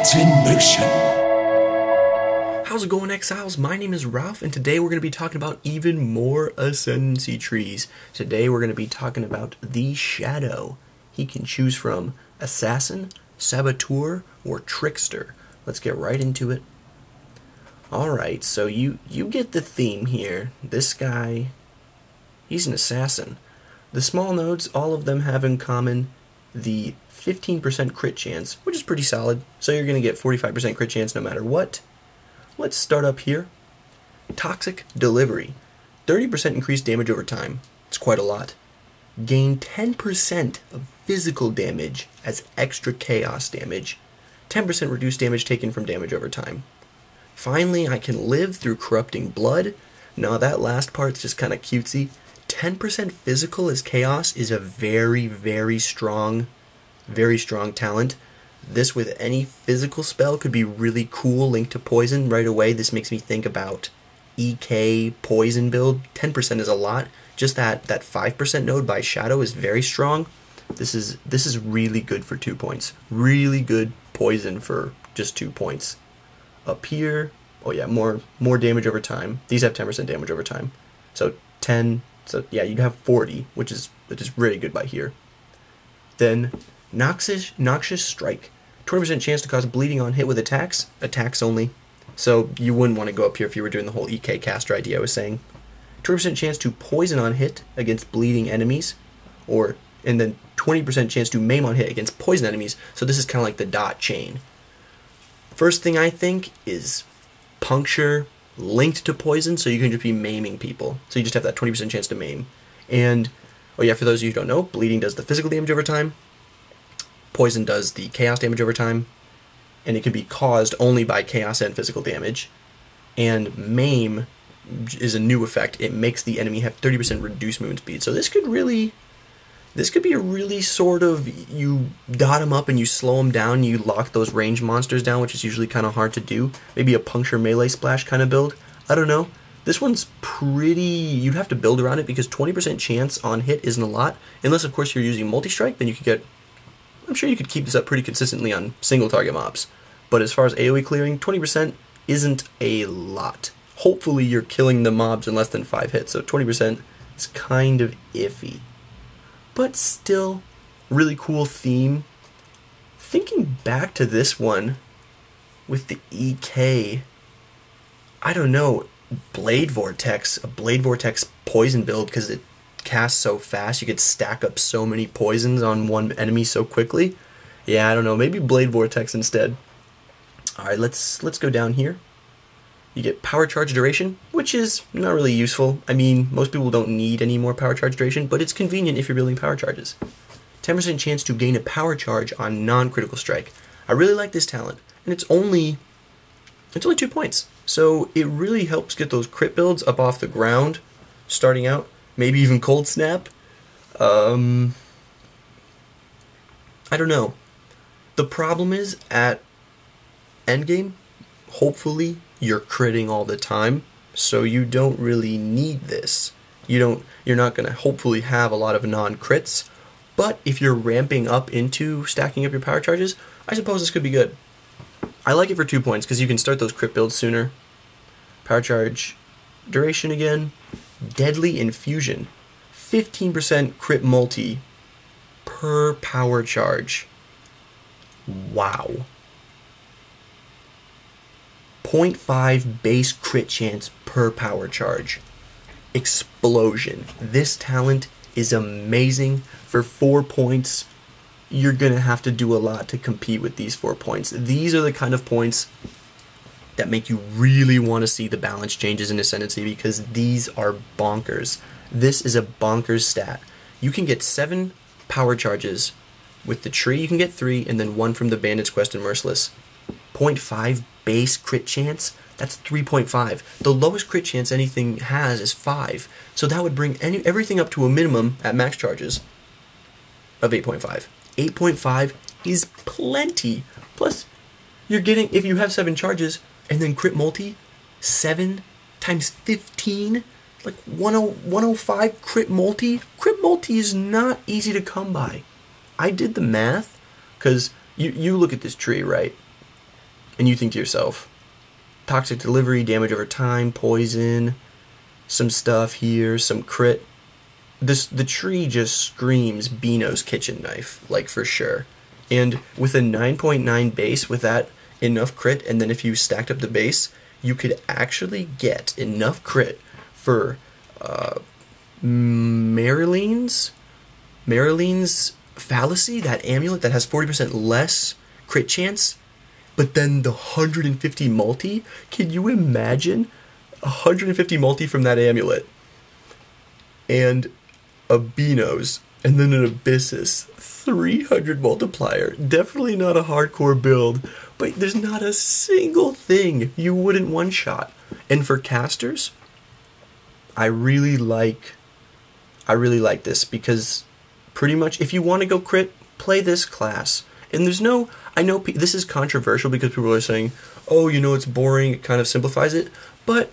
Attribution. How's it going, Exiles? My name is Ralph, and today we're going to be talking about even more Ascendancy trees. Today we're going to be talking about the Shadow. He can choose from Assassin, Saboteur, or Trickster. Let's get right into it. Alright, so you get the theme here. This guy, he's an Assassin. The small nodes, all of them have in common the 15% crit chance, which is pretty solid. So you're going to get 45% crit chance no matter what. Let's start up here. Toxic Delivery. 30% increased damage over time. It's quite a lot. Gain 10% of physical damage as extra chaos damage. 10% reduced damage taken from damage over time. Finally, I can live through Corrupting Blood. Now that last part's just kind of cutesy. 10% physical as chaos is a very, very strong talent. This with any physical spell could be really cool, linked to poison right away. This makes me think about EK poison build. 10% is a lot. Just that 5% node by Shadow is very strong. This is really good for 2 points. Really good poison for just 2 points. Up here, oh yeah, more damage over time. These have 10% damage over time. So 10, so yeah, you have 40, which is really good by here. Then Noxious Strike. 20% chance to cause bleeding on hit with attacks only. So you wouldn't want to go up here if you were doing the whole EK caster idea I was saying. 20% chance to poison on hit against bleeding enemies, and then 20% chance to maim on hit against poison enemies. So this is kind of like the dot chain. First thing I think is puncture linked to poison, so you can just be maiming people. So you just have that 20% chance to maim. And, oh yeah, for those of you who don't know, bleeding does the physical damage over time. Poison does the chaos damage over time. And it can be caused only by chaos and physical damage. And maim is a new effect. It makes the enemy have 30% reduced movement speed. So this could be a really sort of, you dot them up and you slow them down, you lock those ranged monsters down, which is usually kind of hard to do. Maybe a puncture melee splash kind of build. I don't know. This one's pretty, you'd have to build around it because 20% chance on hit isn't a lot. Unless, of course, you're using multi-strike, then you could get, I'm sure you could keep this up pretty consistently on single target mobs. But as far as AoE clearing, 20% isn't a lot. Hopefully you're killing the mobs in less than 5 hits, so 20% is kind of iffy. But still, really cool theme. Thinking back to this one, with the EK, I don't know, a Blade Vortex poison build, because it casts so fast, you could stack up so many poisons on one enemy so quickly. Yeah, I don't know, maybe Blade Vortex instead. Alright, let's go down here. You get Power Charge Duration, which is not really useful. I mean, most people don't need any more Power Charge Duration, but it's convenient if you're building Power Charges. 10% chance to gain a Power Charge on non-critical strike. I really like this talent, and it's only 2 points. So it really helps get those crit builds up off the ground, starting out. Maybe even Cold Snap. I don't know. The problem is, at endgame, hopefully, you're critting all the time, so you don't really need this. You're not going to hopefully have a lot of non-crits, but if you're ramping up into stacking up your power charges, I suppose this could be good. I like it for 2 points because you can start those crit builds sooner. Power charge duration again. Deadly Infusion. 15% crit multi per power charge. Wow. 0.5 base crit chance per power charge. Explosion. This talent is amazing. For 4 points, you're going to have to do a lot to compete with these 4 points. These are the kind of points that make you really want to see the balance changes in Ascendancy because these are bonkers. This is a bonkers stat. You can get 7 power charges with the tree. You can get 3 and then 1 from the Bandit's Quest and Merciless. 0.5 base crit chance, that's 3.5. The lowest crit chance anything has is 5. So that would bring everything up to a minimum at max charges of 8.5. 8.5 is plenty. Plus, you're getting, if you have 7 charges and then crit multi, 7 times 15, like 105 crit multi. Crit multi is not easy to come by. I did the math, because you look at this tree, right? and you think to yourself, toxic delivery, damage over time, poison, some stuff here, some crit. The tree just screams Beano's kitchen knife, like for sure. And with a 9.9 base, with that enough crit, and then if you stacked up the base, you could actually get enough crit for Marilyn's Fallacy, that amulet that has 40% less crit chance, but then the 150 multi. Can you imagine 150 multi from that amulet? And a Beano's, and then an Abyssus 300 multiplier. Definitely not a hardcore build, but there's not a single thing you wouldn't one-shot. And for casters, I really like this, because pretty much if you want to go crit, play this class. And there's no, I know this is controversial because people are saying, oh, you know, it's boring, it kind of simplifies it, but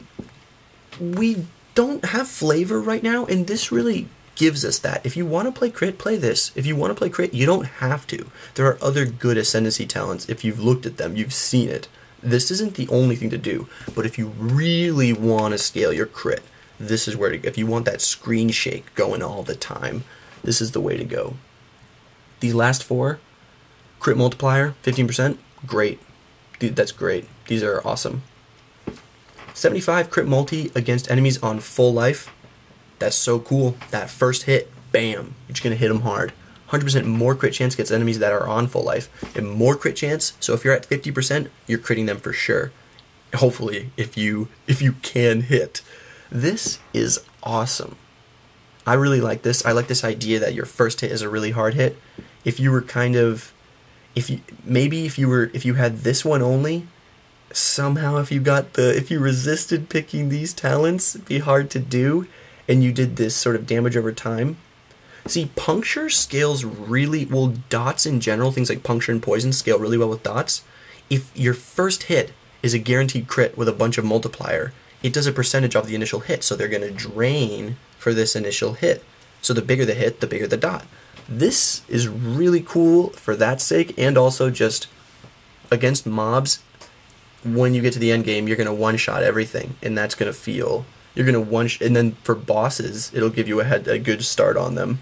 we don't have flavor right now, and this really gives us that. If you want to play crit, play this. If you want to play crit, you don't have to. There are other good Ascendancy talents. If you've looked at them, you've seen it. This isn't the only thing to do, but if you really want to scale your crit, this is where to go. If you want that screen shake going all the time, this is the way to go. These last four, crit multiplier, 15%, great. That's great. These are awesome. 75 crit multi against enemies on full life. That's so cool. That first hit, bam, you're just going to hit them hard. 100% more crit chance against enemies that are on full life. And more crit chance, so if you're at 50%, you're critting them for sure. Hopefully, if you can hit. This is awesome. I really like this. I like this idea that your first hit is a really hard hit. If you were kind of, if you had this one only, somehow if you resisted picking these talents, it'd be hard to do, and you did this sort of damage over time. See, puncture scales really well. Dots in general, things like puncture and poison, scale really well with dots. If your first hit is a guaranteed crit with a bunch of multiplier, it does a percentage of the initial hit, so they're going to drain for this initial hit. So the bigger the hit, the bigger the dot. This is really cool for that sake, and also just against mobs, when you get to the end game, you're going to one-shot everything, and that's going to feel... You're going to and then for bosses, it'll give you a good start on them.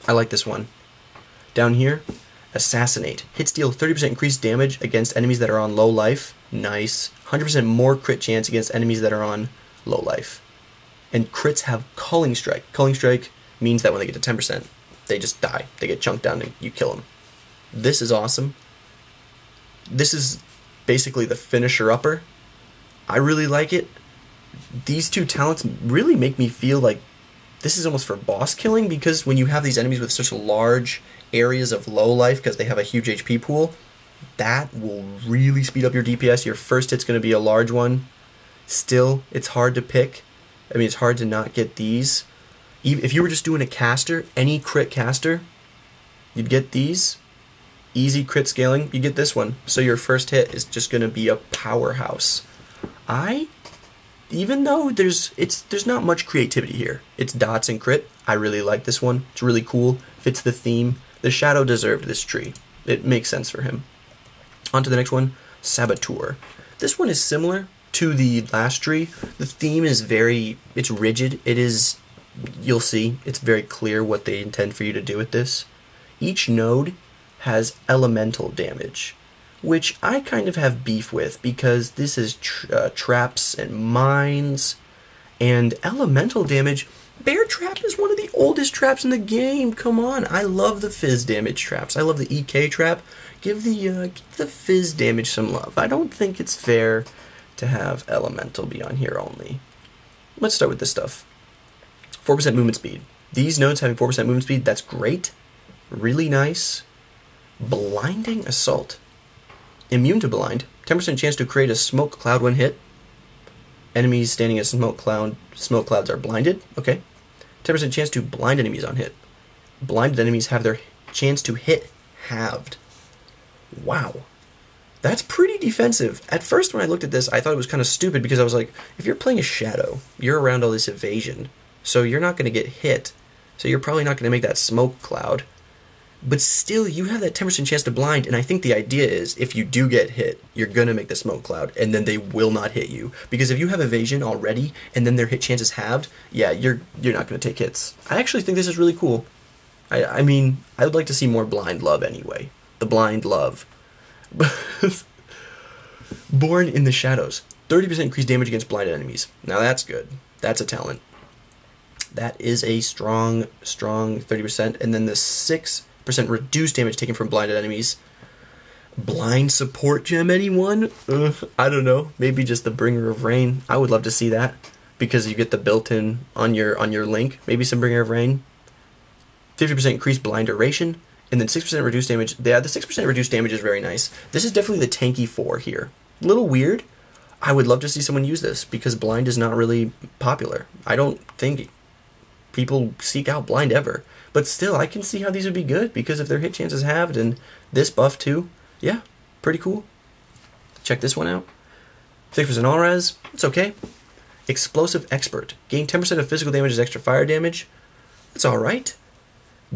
I like this one. Down here, Assassinate. Hits deal 30% increased damage against enemies that are on low life. Nice. 100% more crit chance against enemies that are on low life. And crits have Culling Strike. Culling Strike means that when they get to 10%, they just die. They get chunked down and you kill them. This is awesome. This is basically the finisher-upper. I really like it. These two talents really make me feel like this is almost for boss killing, because when you have these enemies with such large areas of low life because they have a huge HP pool, that will really speed up your DPS. Your first hit's going to be a large one. Still, it's hard to pick. I mean, it's hard to not get these. If you were just doing a caster, any crit caster, you'd get these. Easy crit scaling, you get this one. So your first hit is just going to be a powerhouse. Even though there's not much creativity here. It's dots and crit. I really like this one. It's really cool. Fits the theme. The Shadow deserved this tree. It makes sense for him. On to the next one, Saboteur. This one is similar to the last tree. The theme is it's rigid. It is, you'll see, it's very clear what they intend for you to do with this. Each node has elemental damage, which I kind of have beef with, because this is traps and mines, and elemental damage. Bear Trap is one of the oldest traps in the game. Come on, I love the fizz damage traps. I love the EK trap. Give the fizz damage some love. I don't think it's fair to have elemental be on here only. Let's start with this stuff. 4% movement speed. These nodes having 4% movement speed, that's great. Really nice. Blinding Assault. Immune to blind. 10% chance to create a smoke cloud when hit. Enemies standing in smoke clouds are blinded. Okay. 10% chance to blind enemies on hit. Blinded enemies have their chance to hit halved. Wow. That's pretty defensive. At first when I looked at this, I thought it was kind of stupid, because I was like, if you're playing a Shadow, you're around all this evasion, so you're not going to get hit. So you're probably not going to make that smoke cloud. But still, you have that 10% chance to blind, and I think the idea is, if you do get hit, you're going to make the smoke cloud, and then they will not hit you. Because if you have evasion already, and then their hit chance is halved, yeah, you're not going to take hits. I actually think this is really cool. I mean, I would like to see more blind love anyway. The blind love. Born in the Shadows. 30% increased damage against blinded enemies. Now that's good. That's a talent. That is a strong 30%. And then the 6% reduced damage taken from blinded enemies. Blind support gem, anyone? I don't know. Maybe just the Bringer of Rain. I would love to see that, because you get the built-in on your link. Maybe some Bringer of Rain. 50% increased blind duration, and then 6% reduced damage. Yeah, the 6% reduced damage is very nice. This is definitely the tanky 4 here. A little weird. I would love to see someone use this, because blind is not really popular. I don't think people seek out blind ever. But still, I can see how these would be good, because if their hit chance is halved, and this buff too, yeah, pretty cool. Check this one out. 6% all res, it's okay. Explosive Expert. Gain 10% of physical damage as extra fire damage. That's alright.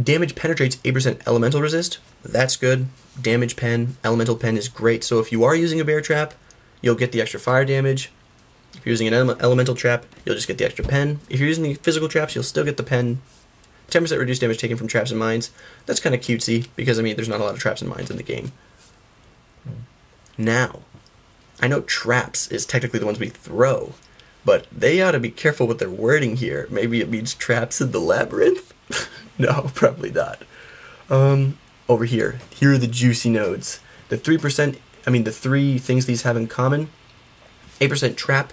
Damage penetrates 8% elemental resist. That's good. Damage pen, elemental pen is great. So if you are using a bear trap, you'll get the extra fire damage. If you're using an elemental trap, you'll just get the extra pen. If you're using the physical traps, you'll still get the pen. 10% reduced damage taken from traps and mines. That's kind of cutesy, because I mean, there's not a lot of traps and mines in the game. Now, I know traps is technically the ones we throw, but they ought to be careful with their wording here. Maybe it means traps in the labyrinth? No, probably not. Over here are the juicy nodes. The 3%, the 3 things these have in common: 8% trap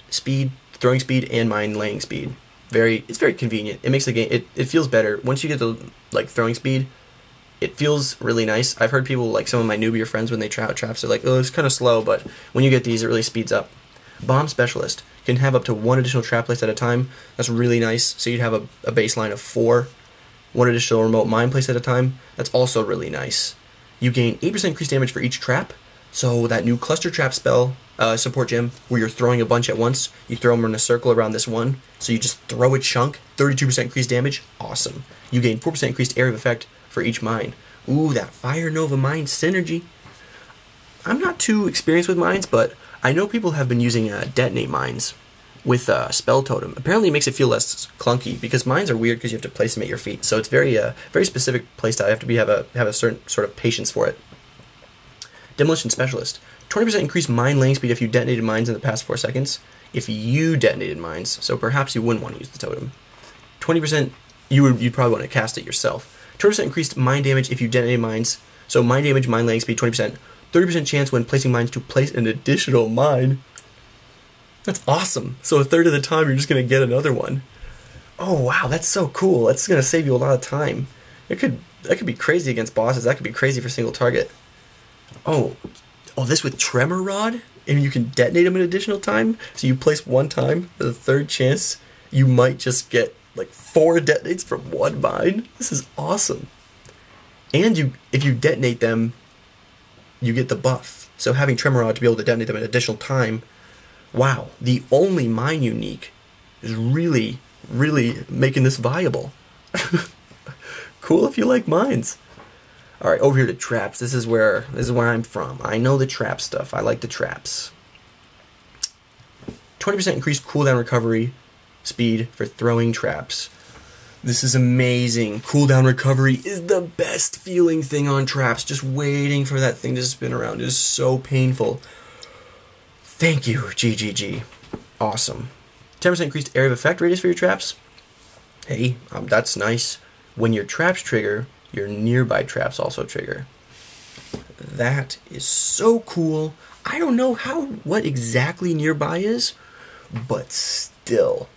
speed, throwing speed, and mine laying speed. It's very convenient. It makes the game, it feels better. Once you get the, throwing speed, it feels really nice. I've heard people, some of my newbier friends, when they try out traps, they're like, oh, it's kind of slow, but when you get these, it really speeds up. Bomb Specialist. You can have up to 1 additional trap place at a time. That's really nice. So you'd have a baseline of 4. 1 additional remote mine place at a time. That's also really nice. You gain 8% increased damage for each trap. So that new Cluster Trap spell, support gem, where you're throwing a bunch at once, you throw them in a circle around this one. So you just throw a chunk, 32% increased damage. Awesome. You gain 4% increased area of effect for each mine. Ooh, that Fire Nova mine synergy. I'm not too experienced with mines, but I know people have been using detonate mines with Spell Totem. Apparently it makes it feel less clunky, because mines are weird because you have to place them at your feet. So it's very specific playstyle. You have to have a certain sort of patience for it. Demolition Specialist. 20% increased mine laying speed if you detonated mines in the past 4 seconds. If you detonated mines, so perhaps you wouldn't want to use the totem. 20%, you'd probably want to cast it yourself. 20% increased mine damage if you detonated mines. So mine damage, mine laying speed, 20%. 30% chance when placing mines to place an additional mine. That's awesome. So a third of the time you're just going to get another one. Oh wow, that's so cool. That's going to save you a lot of time. That could be crazy against bosses. That could be crazy for single target. Oh, this with Tremor Rod? And you can detonate them an additional time? So you place 1 time, for the third chance, you might just get 4 detonates from 1 mine. This is awesome. And if you detonate them, you get the buff. So having Tremor Rod to be able to detonate them an additional time, wow, the only mine unique is really, really making this viable. Cool if you like mines. Alright, over here to traps. This is where I'm from. I know the trap stuff. I like the traps. 20% increased cooldown recovery speed for throwing traps. This is amazing. Cooldown recovery is the best feeling thing on traps. Just waiting for that thing to spin around is so painful. Thank you, GGG. Awesome. 10% increased area of effect radius for your traps. Hey, that's nice. When your traps trigger, your nearby traps also trigger. That is so cool. I don't know what exactly nearby is, but still.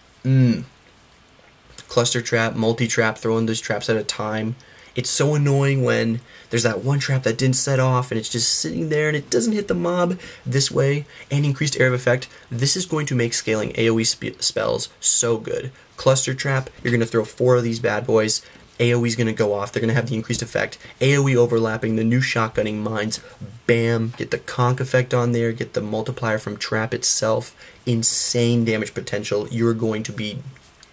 Cluster trap, multi-trap, throwing those traps at a time. It's so annoying when there's that one trap that didn't set off and it's just sitting there and it doesn't hit the mob this way. And increased area of effect. This is going to make scaling AoE spells so good. Cluster trap, you're going to throw 4 of these bad boys. AoE's going to go off. They're going to have the increased effect. AoE overlapping, the new shotgunning mines. Bam. Get the conk effect on there. Get the multiplier from trap itself. Insane damage potential. You're going to be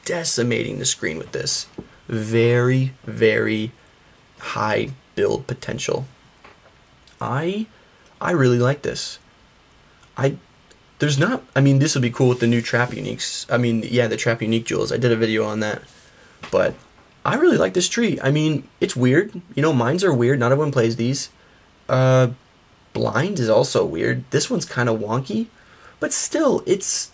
decimating the screen with this. Very, very high build potential. I really like this. There's not, I mean, this would be cool with the new trap uniques. I mean, yeah, the trap unique jewels. I did a video on that. But I really like this tree. I mean, it's weird. You know, mines are weird. Not everyone plays these. Blind is also weird. This one's kind of wonky. But still, it's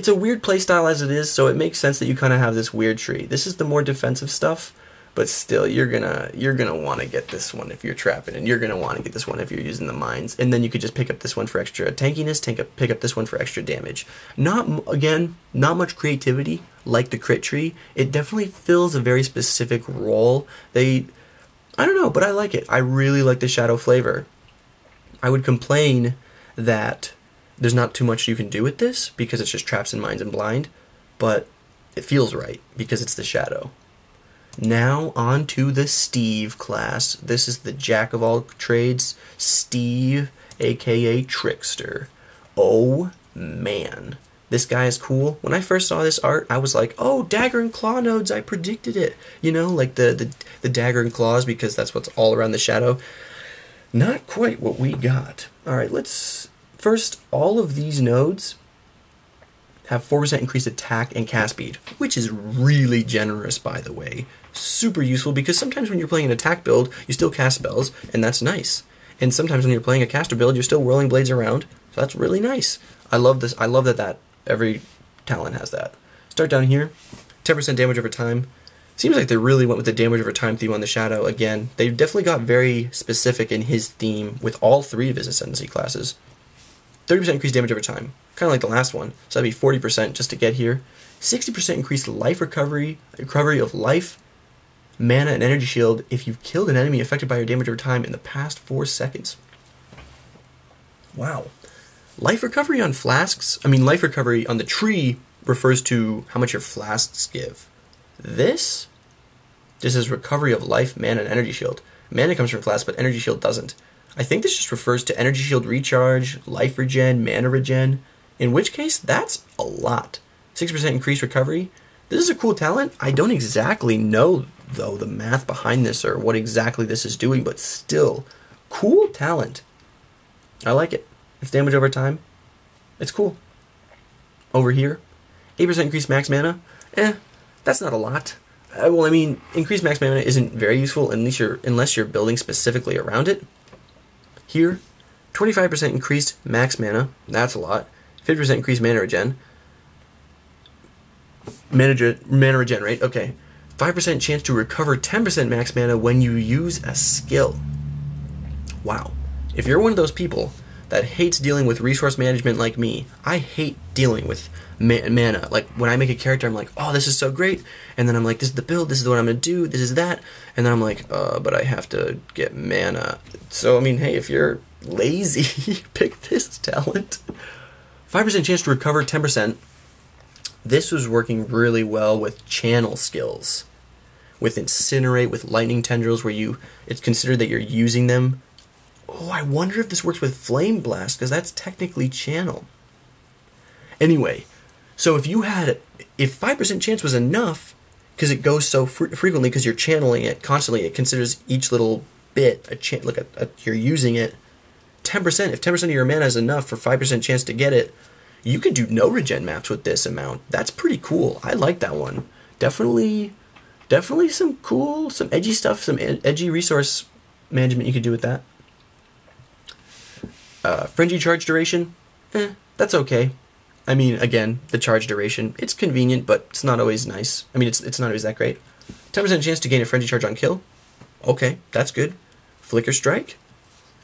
a weird playstyle as it is, so it makes sense that you kind of have this weird tree. This is the more defensive stuff. But still, you're gonna want to get this one if you're trapping, and you're gonna want to get this one if you're using the mines. And then you could just pick up this one for extra tankiness, pick up this one for extra damage. Not much creativity like the crit tree. It definitely fills a very specific role. I don't know, but I like it. I really like the shadow flavor. I would complain that there's not too much you can do with this because it's just traps and mines and blind, but it feels right because it's the shadow. Now on to the Steve class. This is the jack of all trades, Steve, aka Trickster. Oh man, this guy is cool. When I first saw this art, I was like, oh, dagger and claw nodes, I predicted it. You know, like the dagger and claws, because that's what's all around the shadow. Not quite what we got. Alright, first, all of these nodes have 4% increased attack and cast speed, which is really generous, by the way. Super useful, because sometimes when you're playing an attack build, you still cast spells, and that's nice. And sometimes when you're playing a caster build, you're still whirling blades around, so that's really nice. I love this. I love that every talent has that. Start down here, 10% damage over time. Seems like they really went with the damage over time theme on the Shadow again. They definitely got very specific in his theme with all three of his Ascendancy classes. 30% increased damage over time, kind of like the last one, so that'd be 40% just to get here. 60% increased life recovery of life, mana, and energy shield if you've killed an enemy affected by your damage over time in the past 4 seconds. Wow. Life recovery on flasks, life recovery on the tree refers to how much your flasks give. This is recovery of life, mana, and energy shield. Mana comes from flasks, but energy shield doesn't. I think this just refers to energy shield recharge, life regen, mana regen, in which case that's a lot. 6% increased recovery. This is a cool talent. I don't exactly know, though, the math behind this or what exactly this is doing, but still, cool talent. I like it. It's damage over time. It's cool. Over here, 8% increased max mana. That's not a lot. Increased max mana isn't very useful unless you're building specifically around it. Here, 25% increased max mana. That's a lot. 50% increased mana regen. Mana regen, right? Okay. 5% chance to recover 10% max mana when you use a skill. Wow. If you're one of those people that hates dealing with resource management like me, I hate dealing with mana. Like, when I make a character, I'm like, oh, this is so great. And then I'm like, this is the build, this is what I'm going to do, this is that. And then I'm like, but I have to get mana. So, hey, if you're lazy, pick this talent. 5% chance to recover 10%. This was working really well with channel skills. With Incinerate, with Lightning Tendrils, where it's considered that you're using them. Oh, I wonder if this works with Flame Blast, because that's technically channel. Anyway, so if 5% chance was enough, because it goes so frequently, because you're channeling it constantly, it considers each little bit you're using it. 10%, if 10% of your mana is enough for 5% chance to get it, you could do no regen maps with this amount. That's pretty cool. I like that one. Definitely some cool, some edgy stuff, some edgy resource management you could do with that. Frenzy charge duration, that's okay. Again, the charge duration, it's convenient, but it's not always nice. It's not always that great. 10% chance to gain a frenzy charge on kill. Okay, that's good. Flicker strike.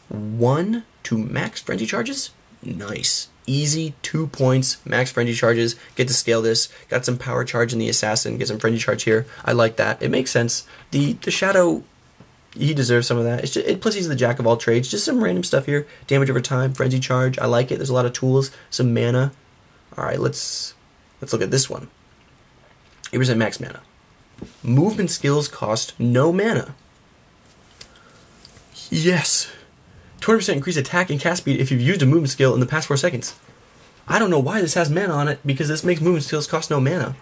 1 to max frenzy charges. Nice. Easy, 2 points, max frenzy charges. Get to scale this. Got some power charge in the assassin. Get some frenzy charge here. I like that. It makes sense. The shadow, he deserves some of that. Plus he's the jack of all trades. Just some random stuff here. Damage over time, frenzy charge. I like it. There's a lot of tools. Some mana. All right, let's look at this one. 8% max mana. Movement skills cost no mana. Yes. 20% increased attack and cast speed if you've used a movement skill in the past 4 seconds. I don't know why this has mana on it, because this makes movement skills cost no mana.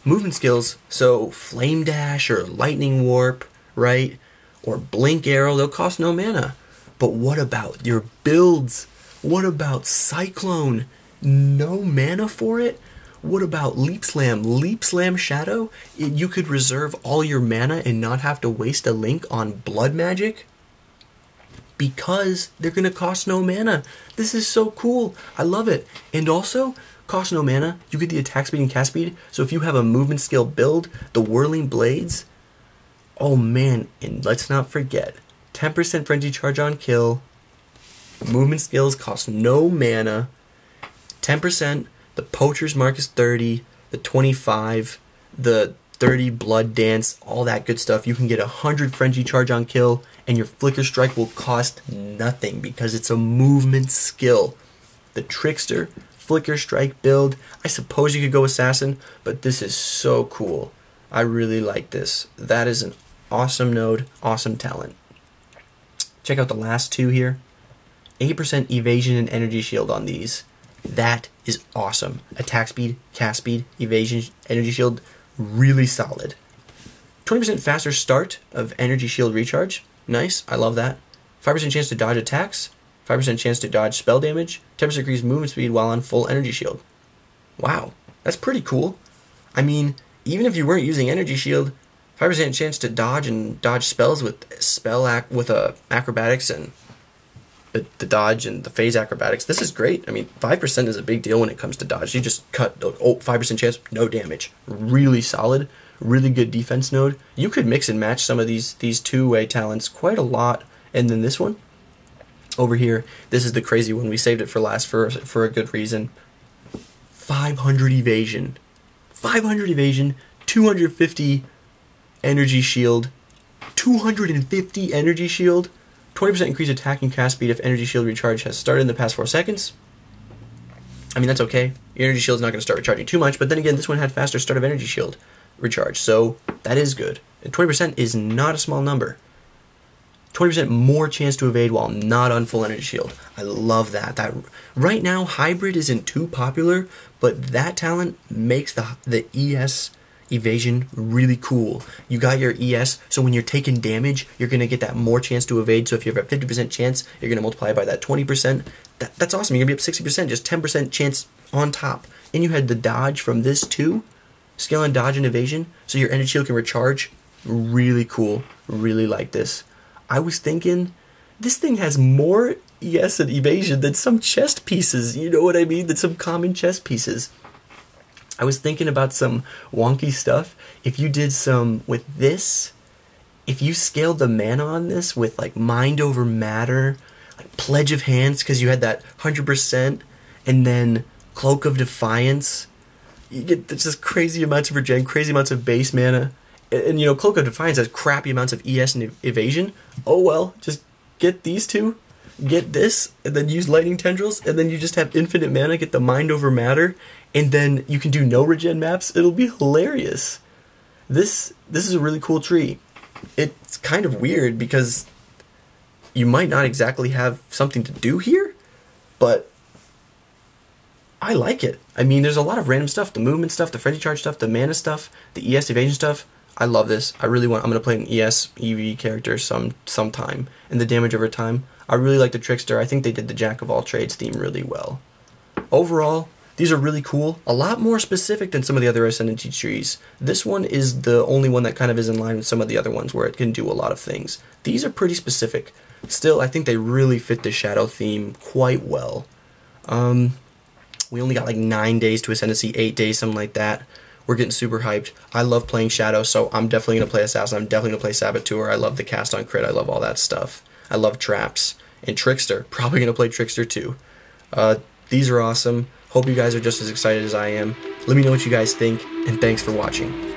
Movement skills, so Flame Dash or Lightning Warp, right? or Blink Arrow, they'll cost no mana. But what about your builds? What about Cyclone? No mana for it? What about Leap Slam? Leap Slam Shadow? You could reserve all your mana and not have to waste a link on Blood Magic? Because they're going to cost no mana. This is so cool. I love it. And also, cost no mana, you get the attack speed and cast speed. So if you have a movement skill build, the Whirling Blades, oh man, and let's not forget, 10% Frenzy Charge on kill, movement skills cost no mana, 10%, the Poacher's Mark is 30, the 25, the 30 Blood Dance, all that good stuff. You can get 100 Frenzy Charge on kill, and your Flicker Strike will cost nothing because it's a movement skill. The Trickster, Flicker Strike build, I suppose you could go Assassin, but this is so cool. I really like this. That is an awesome node, awesome talent. Check out the last two here. 8% evasion and energy shield on these. That is awesome. Attack speed, cast speed, evasion, energy shield, really solid. 20% faster start of energy shield recharge. Nice, I love that. 5% chance to dodge attacks. 5% chance to dodge spell damage. 10% increased movement speed while on full energy shield. Wow, that's pretty cool. I mean, even if you weren't using energy shield, 5% chance to dodge and dodge spells with acrobatics and the dodge and the phase acrobatics. This is great. I mean, 5% is a big deal when it comes to dodge. You just cut, 5% chance, no damage. Really solid, really good defense node. You could mix and match some of these two-way talents quite a lot. And then this one over here, this is the crazy one. We saved it for last for a good reason. 500 evasion. 500 evasion, 250 energy shield, 250 energy shield, 20% increased attack and cast speed if energy shield recharge has started in the past 4 seconds. I mean, that's okay. Your energy shield is not going to start recharging too much, but then again, this one had faster start of energy shield recharge, so that is good. And 20% is not a small number. 20% more chance to evade while not on full energy shield. I love that. Right now, hybrid isn't too popular, but that talent makes the ES evasion really cool. You got your ES, so when you're taking damage, you're going to get that more chance to evade. So if you have a 50% chance, you're going to multiply by that 20%. That's awesome. You're going to be up 60%, just 10% chance on top. And you had the dodge from this too. Skill on dodge and evasion, so your energy shield can recharge. Really cool. Really like this. I was thinking, this thing has more ES and evasion than some chest pieces. You know what I mean? Than some common chest pieces. I was thinking about some wonky stuff. If you did some with this, if you scaled the mana on this with like Mind Over Matter, like Pledge of Hands, because you had that 100%, and then Cloak of Defiance, you get just crazy amounts of regen, crazy amounts of base mana. And you know, Cloak of Defiance has crappy amounts of ES and evasion. Oh well, just get these two, get this, and then use Lightning Tendrils, and then you just have infinite mana, get the Mind Over Matter, and then you can do no regen maps. It'll be hilarious. This is a really cool tree. It's kind of weird because you might not exactly have something to do here, but I like it. I mean, there's a lot of random stuff, the movement stuff, the frenzy charge stuff, the mana stuff, the ES evasion stuff. I love this. I'm going to play an ES EV character sometime, and the damage over time. I really like the Trickster. I think they did the Jack of all trades theme really well. Overall, these are really cool. A lot more specific than some of the other Ascendancy trees. This one is the only one that kind of is in line with some of the other ones where it can do a lot of things. These are pretty specific. Still, I think they really fit the Shadow theme quite well. We only got like 9 days to Ascendancy, 8 days, something like that. We're getting super hyped. I love playing Shadow, so I'm definitely going to play Assassin. I'm definitely going to play Saboteur. I love the cast on crit. I love all that stuff. I love traps. And Trickster. Probably going to play Trickster too. These are awesome. Hope you guys are just as excited as I am. Let me know what you guys think, and thanks for watching.